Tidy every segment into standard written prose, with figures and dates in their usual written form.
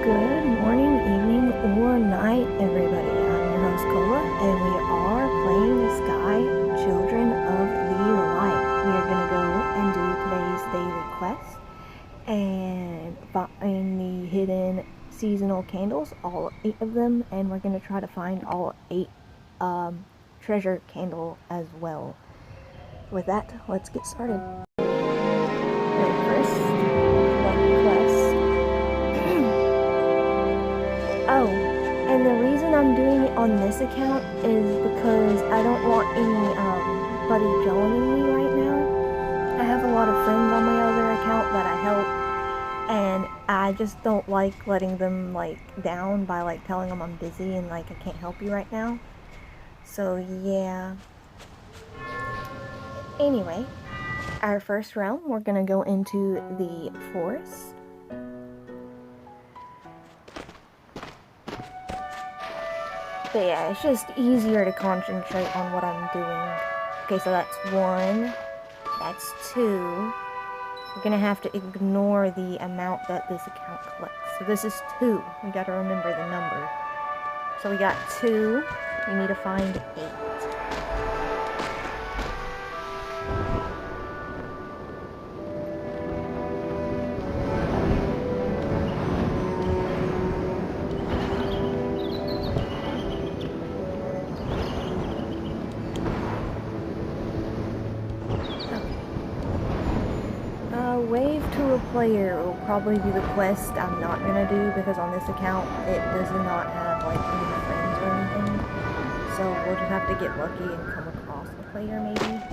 Good morning, evening, or night, everybody. I'm your host, Cola, and we are playing the Sky Children of the Light. We are going to go and do today's daily quest and find the hidden seasonal candles, all 8 of them, and we're going to try to find all 8 treasure candle as well. With that, let's get started. Alright, first, select quest. Oh, and the reason I'm doing it on this account is because I don't want anybody joining me right now. I have a lot of friends on my other account that I help, and I just don't like letting them down by telling them I'm busy and I can't help you right now. So yeah. Anyway, our first realm, we're gonna go into the forest. But yeah, it's just easier to concentrate on what I'm doing. Okay, so that's 1, that's 2. We're gonna have to ignore the amount that this account collects. So this is 2. We gotta remember the number. So we got 2. We need to find 8. Wave to a player will probably be the quest I'm not gonna do because on this account it does not have any friends or anything. So we'll just have to get lucky and come across a player maybe.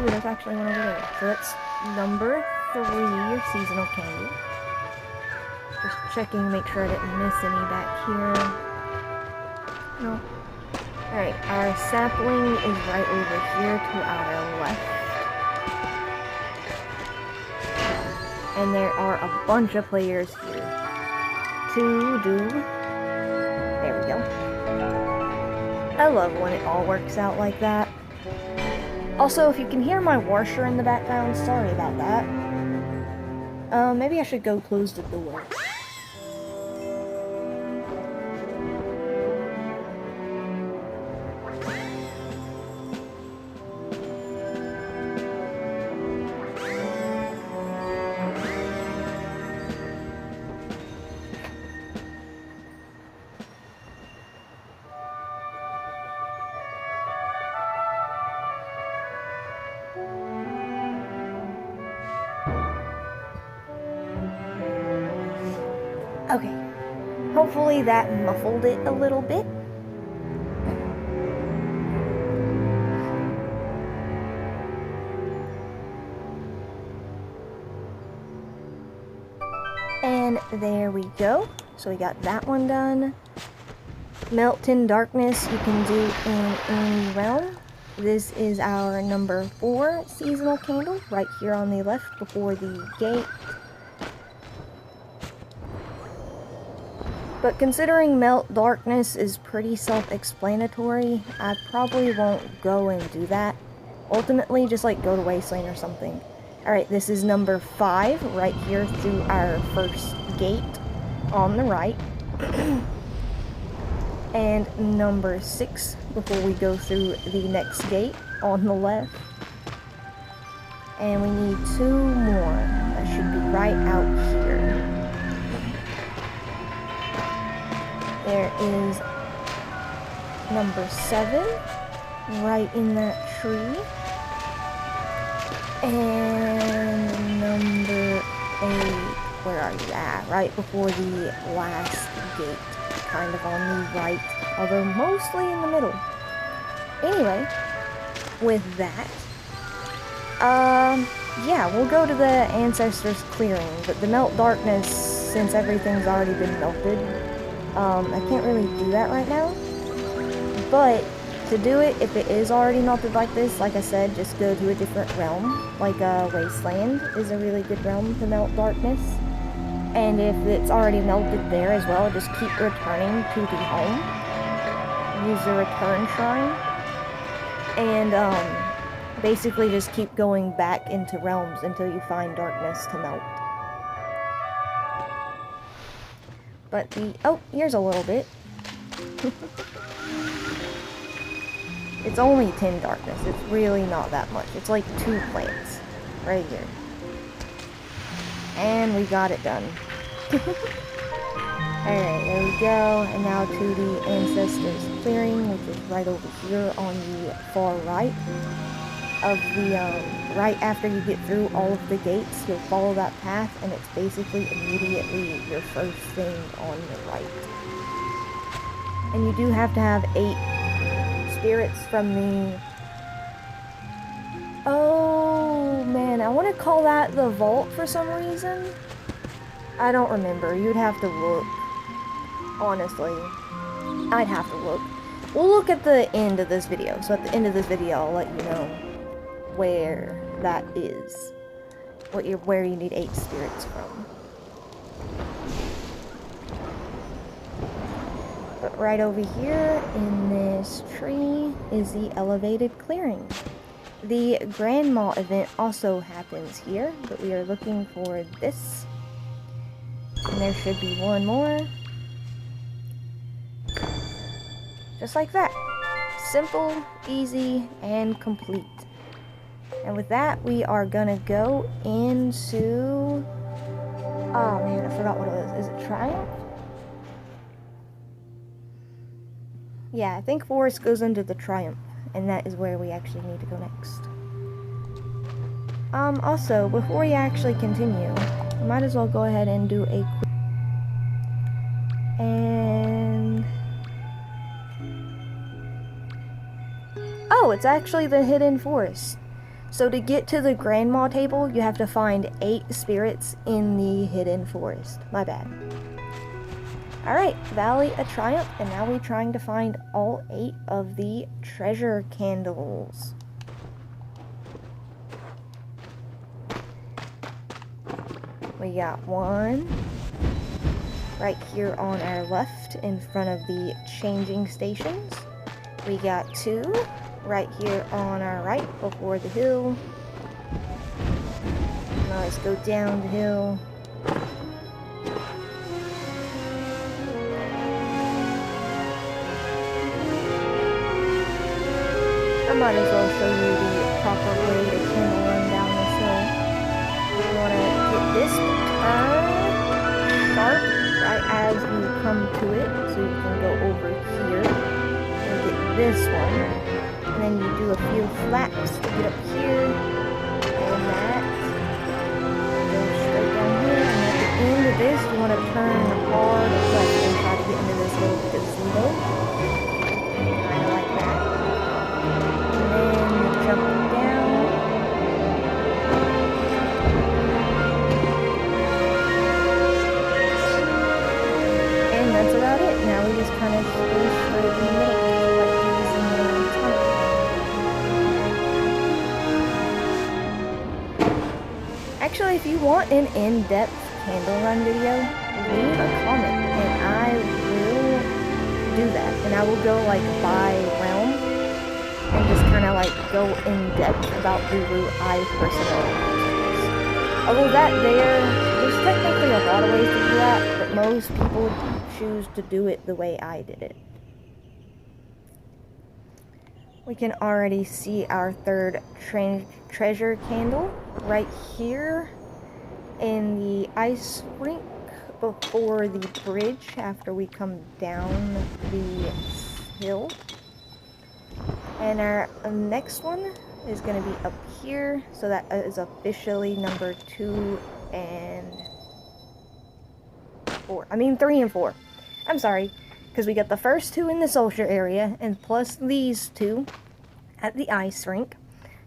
Ooh, there's actually one over there. So that's number 3, your seasonal candy. Just checking, make sure I didn't miss any back here. No. Alright, our sapling is right over here to our left. And there are a bunch of players here. 2 do. There we go. I love when it all works out like that. Also, if you can hear my washer in the background, sorry about that. Maybe I should go close the door. Okay, hopefully that muffled it a little bit. And there we go. So we got that one done. Melt in Darkness you can do in any realm. This is our number 4 seasonal candle right here on the left before the gate. But considering Melt Darkness is pretty self-explanatory, I probably won't go and do that. Ultimately, just go to Wasteland or something. Alright, this is number 5, right here through our first gate on the right. And number 6, before we go through the next gate on the left. And we need 2 more. That should be right out here. There is number 7, right in that tree. And number 8, where are you at? Right before the last gate, kind of on the right, although mostly in the middle. Anyway, with that, yeah, we'll go to the Ancestors Clearing, but the Melt Darkness, since everything's already been melted, I can't really do that right now, but to do it, if it is already melted like this, like I said, just go to a different realm, Wasteland is a really good realm to Melt Darkness, and if it's already melted there as well, just keep returning to the home, use the return shrine, and basically just keep going back into realms until you find darkness to melt. But oh, here's a little bit. It's only 10 darkness. It's really not that much. It's like 2 plants right here. And we got it done. Alright, there we go. And now to the Ancestors Clearing, which is right over here on the far right of the, right after you get through all of the gates, you'll follow that path, and it's basically immediately your first thing on your right. And you do have to have 8 spirits from the... Oh, man, I want to call that the vault for some reason. I don't remember. You'd have to look. Honestly, I'd have to look. We'll look at the end of this video. So at the end of this video, I'll let you know where that is. Where you need 8 spirits from. But right over here in this tree is the Elevated Clearing. The Grandma event also happens here, but we are looking for this. And there should be one more. Just like that. Simple, easy, and complete. And with that, we are gonna go into... Oh man, I forgot what it is. Is it Triumph? Yeah, I think Forest goes into the Triumph, and that is where we actually need to go next. Also, before we actually continue, I might as well go ahead and do a quick... And... Oh, it's actually the Hidden Forest. So to get to the Grandma table, you have to find 8 spirits in the Hidden Forest. My bad. Alright, Valley of Triumph, and now we're trying to find all 8 of the treasure candles. We got 1 right here on our left in front of the changing stations. We got 2 right here on our right before the hill. Now let's go down the hill. I might as well show you the proper way to candle run down this hill. You want to get this turn sharp right as you come to it, so you can go over here and get this one. And then you do a few flaps to get up here, and that. Go straight down here, and at the end of this, you want to turn hard left and try to get into this little casino. Kind of like that. And then you jump down. And that's about it. Now we just kind of stay straight in the middle. Actually, if you want an in-depth candle run video, leave a comment and I will do that. And I will go like by realm and just kind of like go in depth about the route I personally use. Although there's technically a lot of ways to do that, but most people choose to do it the way I did it. We can already see our third treasure candle right here in the ice rink before the bridge after we come down the hill. And our next one is going to be up here, so that is officially number 2 and 4. I mean 3 and 4. I'm sorry. Because we got the first 2 in the social area, and plus these 2 at the ice rink.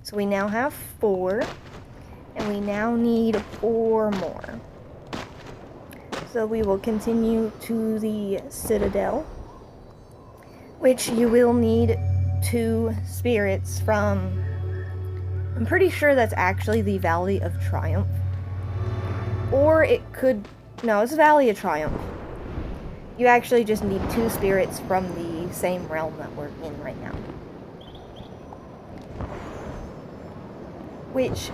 So we now have 4, and we now need 4 more. So we will continue to the Citadel, which you will need 2 spirits from... I'm pretty sure that's actually the Valley of Triumph. Or it could... No, it's Valley of Triumph. You actually just need 2 spirits from the same realm that we're in right now. Which,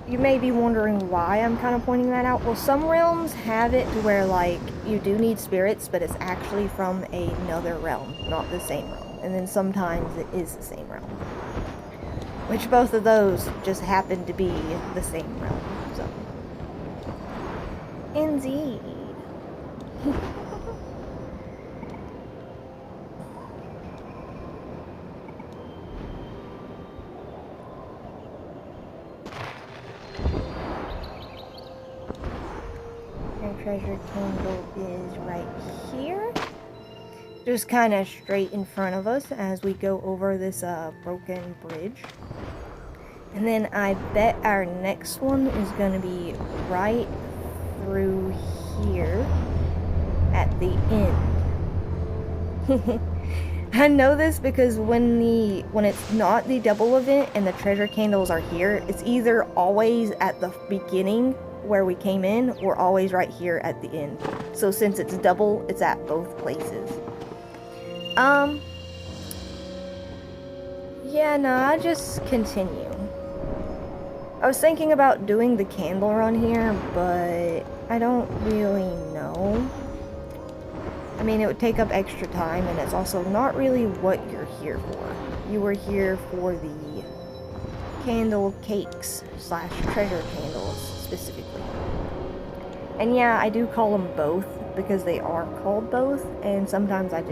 you may be wondering why I'm kind of pointing that out. Well, some realms have it to where, like, you do need spirits, but it's actually from another realm, not the same realm. And then sometimes it is the same realm. Which both of those just happen to be the same realm, so. Indeed. Our treasure candle is right here. Just kind of straight in front of us as we go over this broken bridge. And then I bet our next one is going to be right through here at the end. I know this because when it's not the double event and the treasure candles are here, it's either always at the beginning where we came in or always right here at the end. So since it's double, it's at both places. Yeah, no, I just continue. I was thinking about doing the candle run here, but I don't really know. I mean, it would take up extra time, and it's also not really what you're here for. You were here for the candle cakes / treasure candles, specifically. And yeah, I do call them both, because they are called both, and sometimes I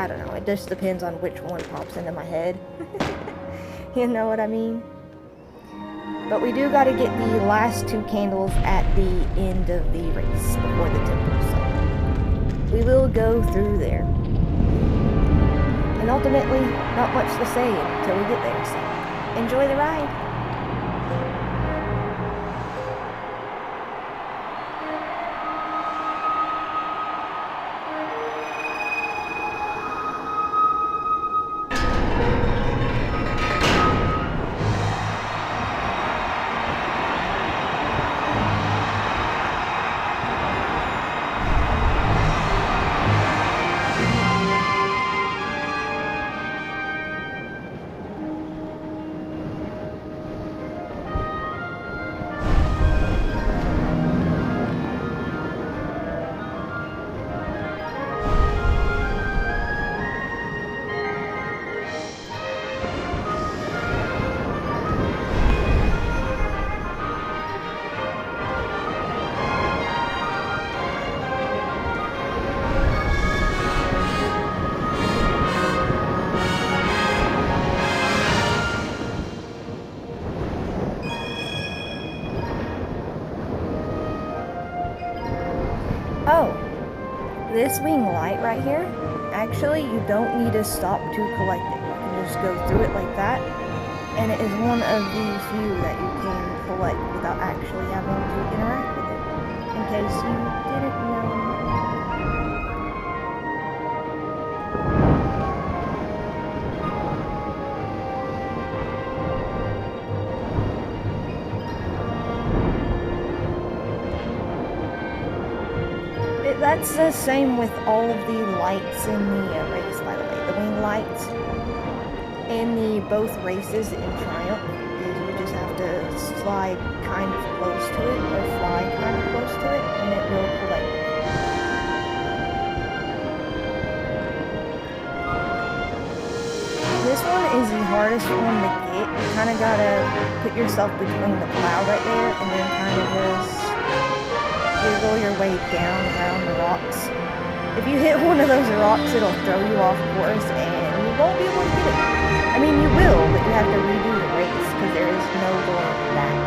don't know, it just depends on which one pops into my head. You know what I mean? But we do gotta get the last 2 candles at the end of the race, before the temple, so we will go through there. And ultimately, not much to say until we get there, so enjoy the ride! Oh, this wing light right here, actually you don't need to stop to collect it. You can just go through it like that, and it is one of the few that you can collect without actually having to interact with it, in case you didn't know. That's the same with all of the lights in the race, by the way. The wing lights in the both races in Triumph is you just have to slide kind of close to it, or fly kind of close to it, and it will collect it. This one is the hardest one to get. You kind of gotta put yourself between the cloud right there, and then kind of just wiggle your way down around the rocks. If you hit one of those rocks, it'll throw you off course and you won't be able to get it. I mean, you will, but you have to redo the race because there is no going back.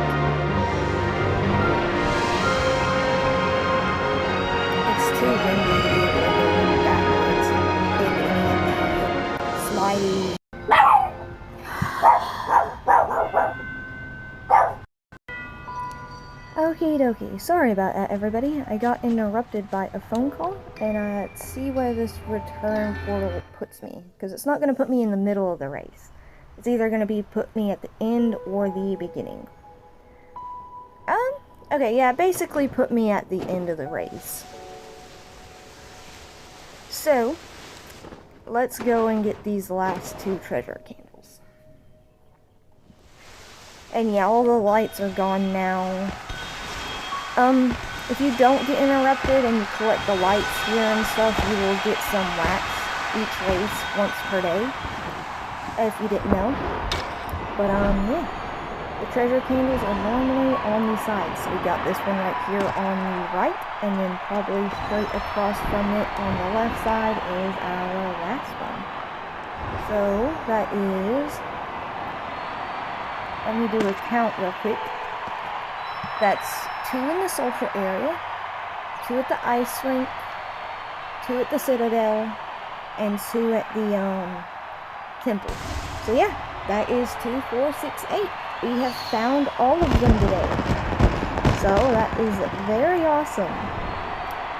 It's too windy to be able to go backwards in any of the slidey. Okie dokie, sorry about that everybody. I got interrupted by a phone call, and let's see where this return portal puts me, because it's not going to put me in the middle of the race. It's either going to put me at the end or the beginning. Okay, yeah, basically put me at the end of the race. So, let's go and get these last 2 treasure candles. And yeah, all the lights are gone now. If you don't get interrupted and you collect the lights here and stuff, you will get some wax each race once per day, if you didn't know. But, yeah. The treasure candles are normally on the sides. So we got this one right here on the right, and then probably straight across from it on the left side is our last one. So, that is... Let me do a count real quick. That's 2 in the social area, 2 at the ice rink, 2 at the Citadel, and 2 at the temple. So yeah, that is 2, 4, 6, 8. We have found all of them today. So that is very awesome.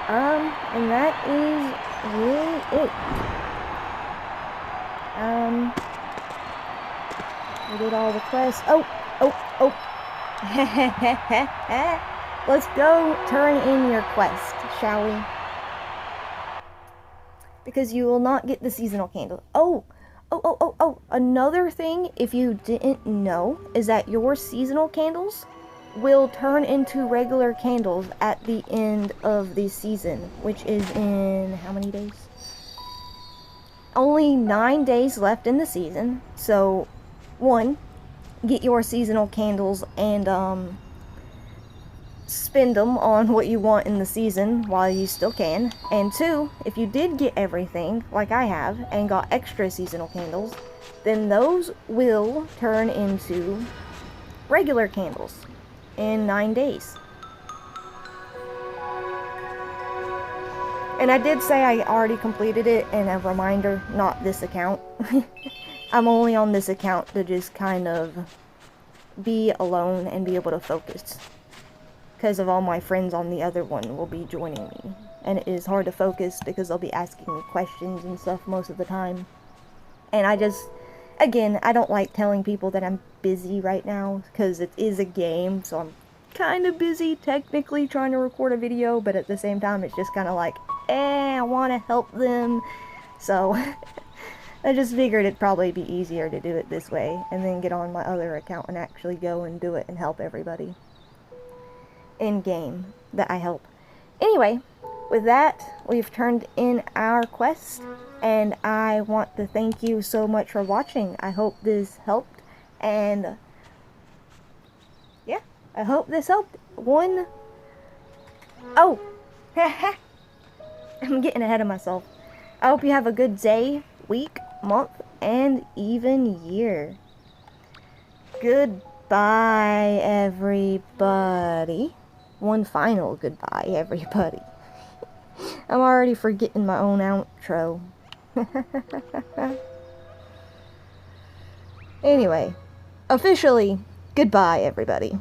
And that is really it. We did all the quests. Oh. Let's go turn in your quest, shall we? Because you will not get the seasonal candle. Oh, another thing, if you didn't know, is that your seasonal candles will turn into regular candles at the end of the season, which is in how many days? Only 9 days left in the season. So, 1, get your seasonal candles and spend them on what you want in the season while you still can. And 2, if you did get everything, like I have, and got extra seasonal candles, then those will turn into regular candles in 9 days. And I did say I already completed it, and a reminder, not this account. I'm only on this account to just kind of be alone and be able to focus. Because of all my friends on the other one will be joining me. And it is hard to focus because they'll be asking me questions and stuff most of the time. And I just, again, I don't like telling people that I'm busy right now, because it is a game, so I'm kind of busy technically trying to record a video, but at the same time it's just kind of like, I want to help them. So, I just figured it'd probably be easier to do it this way, and then get on my other account and actually go and do it and help everybody in game that I help. Anyway, with that, we've turned in our quest, and I want to thank you so much for watching. I hope this helped, and yeah, I hope this helped. I'm getting ahead of myself. I hope you have a good day, week, month, and even year. Goodbye, everybody. One final goodbye, everybody. I'm already forgetting my own outro. Anyway, officially, goodbye, everybody.